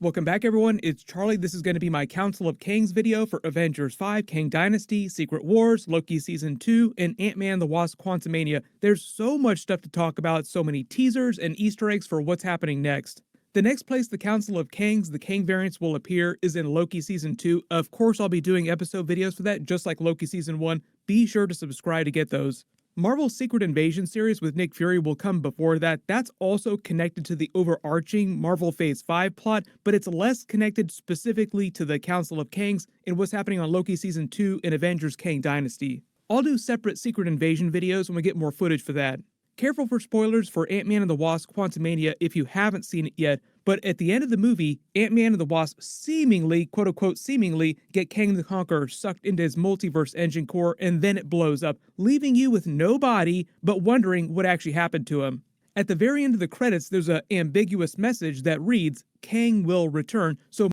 Welcome back, everyone. It's Charlie. This is going to be my Council of Kangs video for Avengers 5, Kang Dynasty, Secret Wars, Loki Season 2, and Ant-Man the Wasp Quantumania. There's so much stuff to talk about, so many teasers and Easter eggs for what's happening next. The next place the Council of Kangs, the Kang variants, will appear is in Loki Season 2. Of course, I'll be doing episode videos for that, just like Loki Season 1. Be sure to subscribe to get those. Marvel's Secret Invasion series with Nick Fury will come before that. That's also connected to the overarching Marvel Phase 5 plot, but it's less connected specifically to the Council of Kangs and what's happening on Loki Season 2 and Avengers Kang Dynasty. I'll do separate Secret Invasion videos when we get more footage for that. Careful for spoilers for Ant-Man and the Wasp Quantumania if you haven't seen it yet, but at the end of the movie, Ant-Man and the Wasp seemingly, quote-unquote seemingly, get Kang the Conqueror sucked into his multiverse engine core and then it blows up, leaving you with no body but wondering what actually happened to him. At the very end of the credits, there's an ambiguous message that reads, "Kang will return," so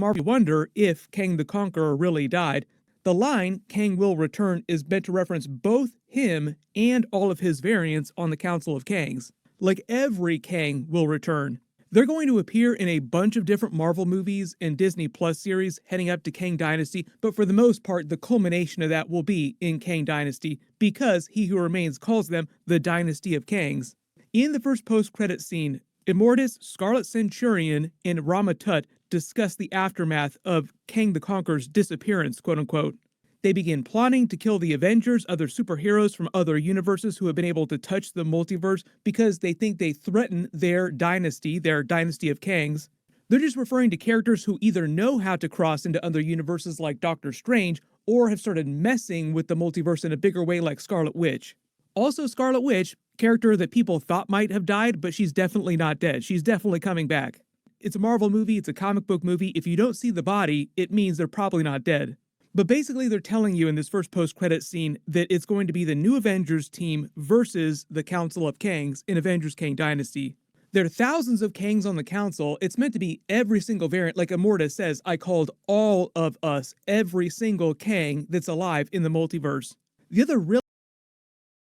Marvel wonder if Kang the Conqueror really died. The line, "Kang will return," is meant to reference both him and all of his variants on the Council of Kangs. Like every Kang will return. They're going to appear in a bunch of different Marvel movies and Disney Plus series heading up to Kang Dynasty, but for the most part, the culmination of that will be in Kang Dynasty, because He Who Remains calls them the Dynasty of Kangs. In the first post-credit scene, Immortus, Scarlet Centurion, and Rama Tut discuss the aftermath of Kang the Conqueror's disappearance, quote-unquote. They begin plotting to kill the Avengers, other superheroes from other universes who have been able to touch the multiverse because they think they threaten their dynasty of Kangs. They're just referring to characters who either know how to cross into other universes like Doctor Strange, or have started messing with the multiverse in a bigger way like Scarlet Witch. Also, Scarlet Witch, character that people thought might have died, but she's definitely not dead. She's definitely coming back. It's a Marvel movie, it's a comic book movie. If you don't see the body, it means they're probably not dead. But basically, they're telling you in this first post-credit scene that it's going to be the new Avengers team versus the Council of Kangs in Avengers Kang Dynasty. There are thousands of Kangs on the Council. It's meant to be every single variant. Like Immortus says, "I called all of us, every single Kang that's alive in the multiverse." The other really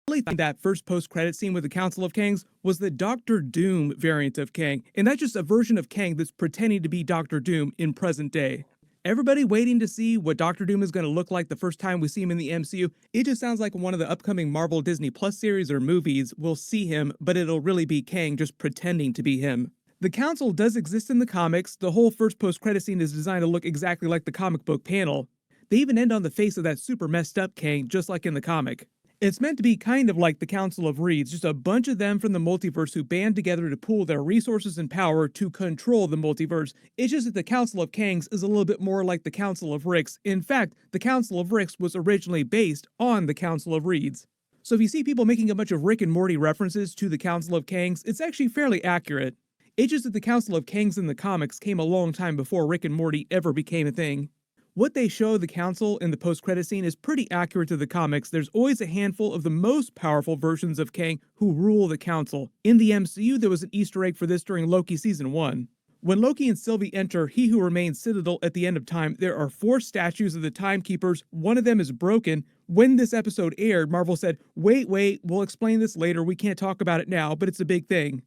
thing that first post-credit scene with the Council of Kangs was the Doctor Doom variant of Kang, and that's just a version of Kang that's pretending to be Doctor Doom in present day. Everybody waiting to see what Doctor Doom is going to look like the first time we see him in the MCU. It just sounds like one of the upcoming Marvel Disney Plus series or movies we'll see him, but it'll really be Kang just pretending to be him. The Council does exist in the comics. The whole first post-credit scene is designed to look exactly like the comic book panel. They even end on the face of that super messed up Kang, just like in the comic. It's meant to be kind of like the Council of Reeds, just a bunch of them from the multiverse who band together to pool their resources and power to control the multiverse. It's just that the Council of Kangs is a little bit more like the Council of Ricks. In fact, the Council of Ricks was originally based on the Council of Reeds. So if you see people making a bunch of Rick and Morty references to the Council of Kangs, it's actually fairly accurate. It's just that the Council of Kangs in the comics came a long time before Rick and Morty ever became a thing. What they show the Council in the post-credit scene is pretty accurate to the comics. There's always a handful of the most powerful versions of Kang who rule the Council. In the MCU, there was an Easter egg for this during Loki Season 1. When Loki and Sylvie enter He Who Remains Citadel at the end of time, there are 4 statues of the Timekeepers. One of them is broken. When this episode aired, Marvel said, wait, we'll explain this later. We can't talk about it now, but it's a big thing.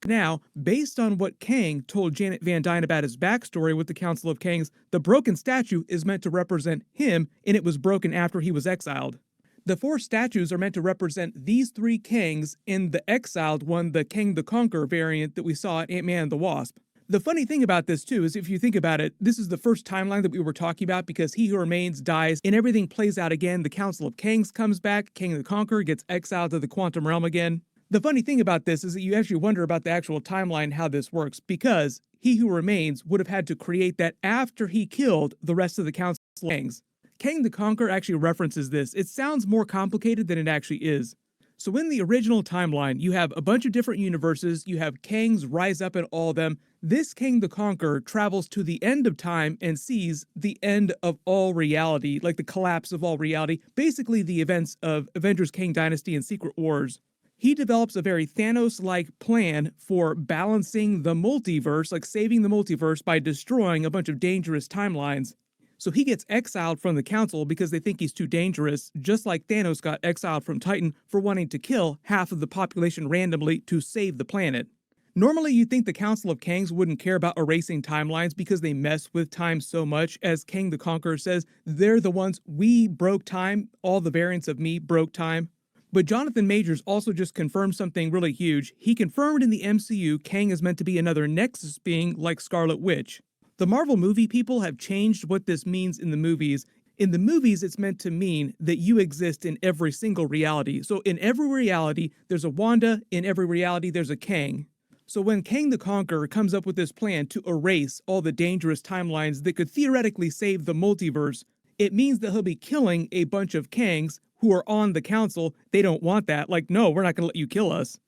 Now, based on what Kang told Janet Van Dyne about his backstory with the Council of Kangs, the broken statue is meant to represent him, and it was broken after he was exiled. The 4 statues are meant to represent these 3 Kangs, and the exiled one, the Kang the Conqueror variant that we saw in Ant-Man and the Wasp. The funny thing about this too is if you think about it, this is the first timeline that we were talking about because He Who Remains dies and everything plays out again. The Council of Kangs comes back, Kang the Conqueror gets exiled to the quantum realm again. The funny thing about this is that you actually wonder about the actual timeline, how this works, because He Who Remains would have had to create that after he killed the rest of the Council of Kangs. Kang the Conqueror actually references this. It sounds more complicated than it actually is. So in the original timeline, you have a bunch of different universes, you have Kangs rise up in all of them. This Kang the Conqueror travels to the end of time and sees the end of all reality, like the collapse of all reality, basically the events of Avengers Kang Dynasty and Secret Wars. He develops a very Thanos-like plan for balancing the multiverse, like saving the multiverse by destroying a bunch of dangerous timelines. So he gets exiled from the Council because they think he's too dangerous, just like Thanos got exiled from Titan for wanting to kill half of the population randomly to save the planet. Normally, you'd think the Council of Kangs wouldn't care about erasing timelines because they mess with time so much. As Kang the Conqueror says, they're the ones, we broke time, all the variants of me broke time. But Jonathan Majors also just confirmed something really huge. He confirmed in the MCU Kang is meant to be another Nexus being like Scarlet Witch. The Marvel movie people have changed what this means in the movies. In the movies, it's meant to mean that you exist in every single reality. So in every reality, there's a Wanda, in every reality, there's a Kang. So when Kang the Conqueror comes up with this plan to erase all the dangerous timelines that could theoretically save the multiverse, it means that he'll be killing a bunch of Kangs who are on the council. They don't want that. Like, no, we're not going to let you kill us.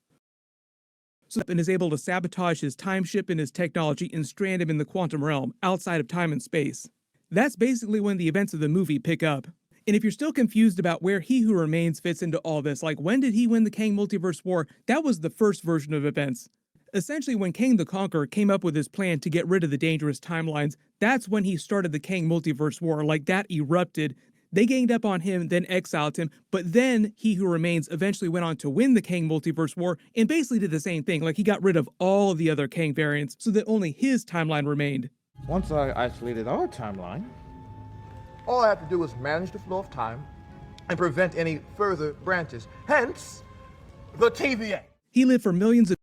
So and is able to sabotage his time ship and his technology and strand him in the quantum realm, outside of time and space. That's basically when the events of the movie pick up. And if you're still confused about where He Who Remains fits into all this, like when did he win the Kang Multiverse War, that was the first version of events. Essentially, when Kang the Conqueror came up with his plan to get rid of the dangerous timelines, that's when he started the Kang Multiverse War. Like, that erupted. They ganged up on him, then exiled him, but then He Who Remains eventually went on to win the Kang Multiverse War and basically did the same thing. Like, he got rid of all of the other Kang variants so that only his timeline remained. Once I isolated our timeline, all I have to do is manage the flow of time and prevent any further branches. Hence, the TVA. He lived for millions of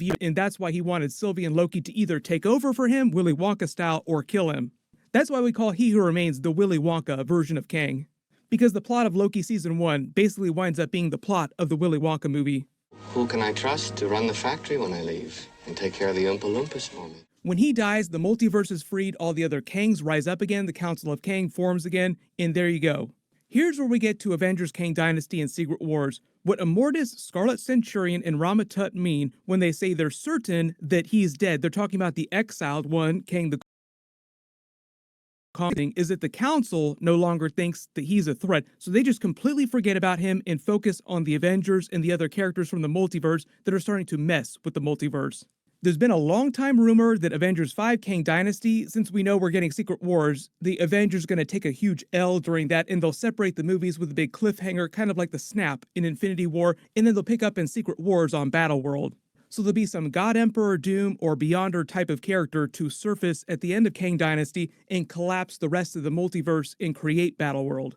years, and that's why he wanted Sylvie and Loki to either take over for him, Willy Wonka style, or kill him. That's why we call He Who Remains the Willy Wonka version of Kang. Because the plot of Loki Season 1 basically winds up being the plot of the Willy Wonka movie. Who can I trust to run the factory when I leave and take care of the Oompa Loompas for me? When he dies, the multiverse is freed, all the other Kangs rise up again, the Council of Kang forms again, and there you go. Here's where we get to Avengers Kang Dynasty and Secret Wars. What Immortus, Scarlet Centurion, and Ramatut mean when they say they're certain that he's dead. They're talking about the exiled one, Kang the Conqueror, is that the Council no longer thinks that he's a threat, so they just completely forget about him and focus on the Avengers and the other characters from the multiverse that are starting to mess with the multiverse. There's been a long-time rumor that Avengers 5 Kang Dynasty, since we know we're getting Secret Wars, the Avengers are going to take a huge L during that, and they'll separate the movies with a big cliffhanger, kind of like the snap in Infinity War, and then they'll pick up in Secret Wars on Battleworld. So there'll be some God Emperor, Doom, or Beyonder type of character to surface at the end of Kang Dynasty and collapse the rest of the multiverse and create Battleworld.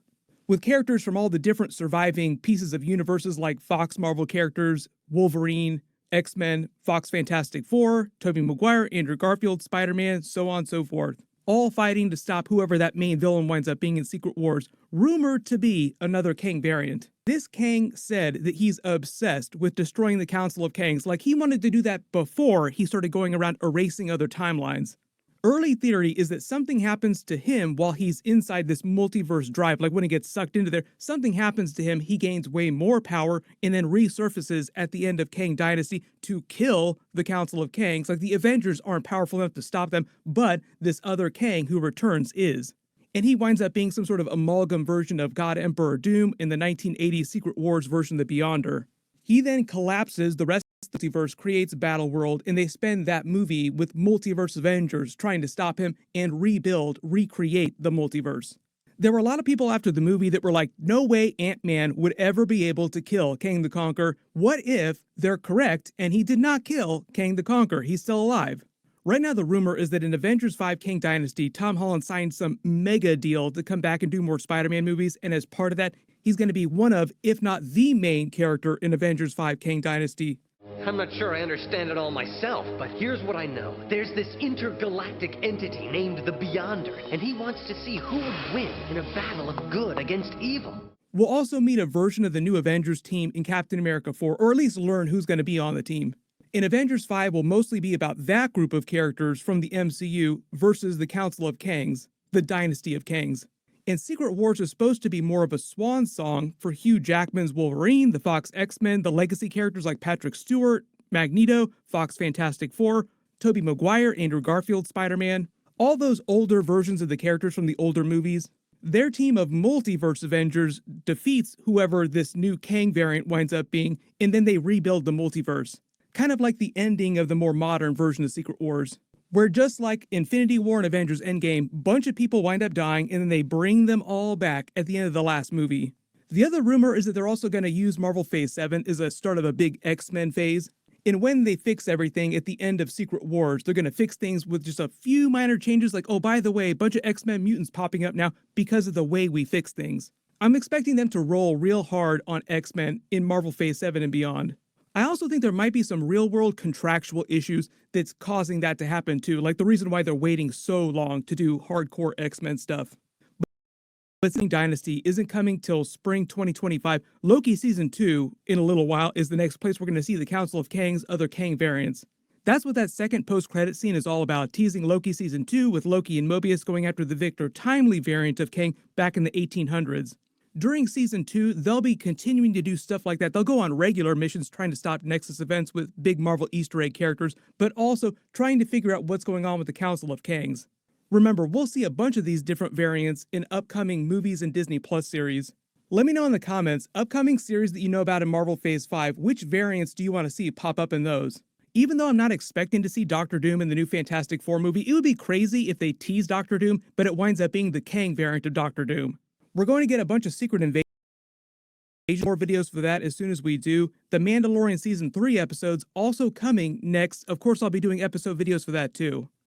With characters from all the different surviving pieces of universes like Fox Marvel characters, Wolverine, X-Men, Fox Fantastic Four, Tobey Maguire, Andrew Garfield, Spider-Man, so on and so forth. All fighting to stop whoever that main villain winds up being in Secret Wars, rumored to be another Kang variant. This Kang said that he's obsessed with destroying the Council of Kangs, like he wanted to do that before he started going around erasing other timelines. Early theory is that something happens to him while he's inside this multiverse drive, like when he gets sucked into there, something happens to him, he gains way more power, and then resurfaces at the end of Kang Dynasty to kill the Council of Kangs. Like, the Avengers aren't powerful enough to stop them, but this other Kang who returns is. And he winds up being some sort of amalgam version of God Emperor Doom in the 1980s Secret Wars version of the Beyonder. He then collapses the rest of the multiverse, creates Battleworld, and they spend that movie with Multiverse Avengers trying to stop him and recreate the multiverse. There were a lot of people after the movie that were like, no way Ant-Man would ever be able to kill Kang the Conqueror. What if they're correct and he did not kill Kang the Conqueror? He's still alive. Right now, the rumor is that in Avengers 5 Kang Dynasty, Tom Holland signed some mega deal to come back and do more Spider-Man movies, and as part of that, he's going to be one of, if not the main character in Avengers 5 Kang Dynasty. I'm not sure I understand it all myself, but here's what I know. There's this intergalactic entity named the Beyonder, and he wants to see who would win in a battle of good against evil. We'll also meet a version of the new Avengers team in Captain America 4, or at least learn who's going to be on the team. In Avengers 5 will mostly be about that group of characters from the MCU versus the Council of Kangs, the Dynasty of Kangs. And Secret Wars is supposed to be more of a swan song for Hugh Jackman's Wolverine, the Fox X-Men, the legacy characters like Patrick Stewart, Magneto, Fox Fantastic Four, Tobey Maguire, Andrew Garfield, Spider-Man, all those older versions of the characters from the older movies. Their team of multiverse Avengers defeats whoever this new Kang variant winds up being, and then they rebuild the multiverse. Kind of like the ending of the more modern version of Secret Wars, where just like Infinity War and Avengers Endgame, bunch of people wind up dying and then they bring them all back at the end of the last movie. The other rumor is that they're also going to use Marvel Phase 7 as a start of a big X-Men phase. And when they fix everything at the end of Secret Wars, they're going to fix things with just a few minor changes like, oh, by the way, a bunch of X-Men mutants popping up now because of the way we fix things. I'm expecting them to roll real hard on X-Men in Marvel Phase 7 and beyond. I also think there might be some real-world contractual issues that's causing that to happen too, like the reason why they're waiting so long to do hardcore X-Men stuff. But Kang Dynasty isn't coming till spring 2025. Loki Season 2, in a little while, is the next place we're going to see the Council of Kangs, other Kang variants. That's what that second post-credit scene is all about, teasing Loki Season 2 with Loki and Mobius going after the Victor Timely variant of Kang back in the 1800s. During Season 2, they'll be continuing to do stuff like that. They'll go on regular missions trying to stop Nexus events with big Marvel Easter egg characters, but also trying to figure out what's going on with the Council of Kangs. Remember, we'll see a bunch of these different variants in upcoming movies and Disney Plus series. Let me know in the comments, upcoming series that you know about in Marvel Phase 5, which variants do you want to see pop up in those? Even though I'm not expecting to see Doctor Doom in the new Fantastic Four movie, it would be crazy if they tease Doctor Doom, but it winds up being the Kang variant of Doctor Doom. We're going to get a bunch of Secret Invasion more videos for that as soon as we do. The Mandalorian Season 3 episodes also coming next. Of course, I'll be doing episode videos for that too.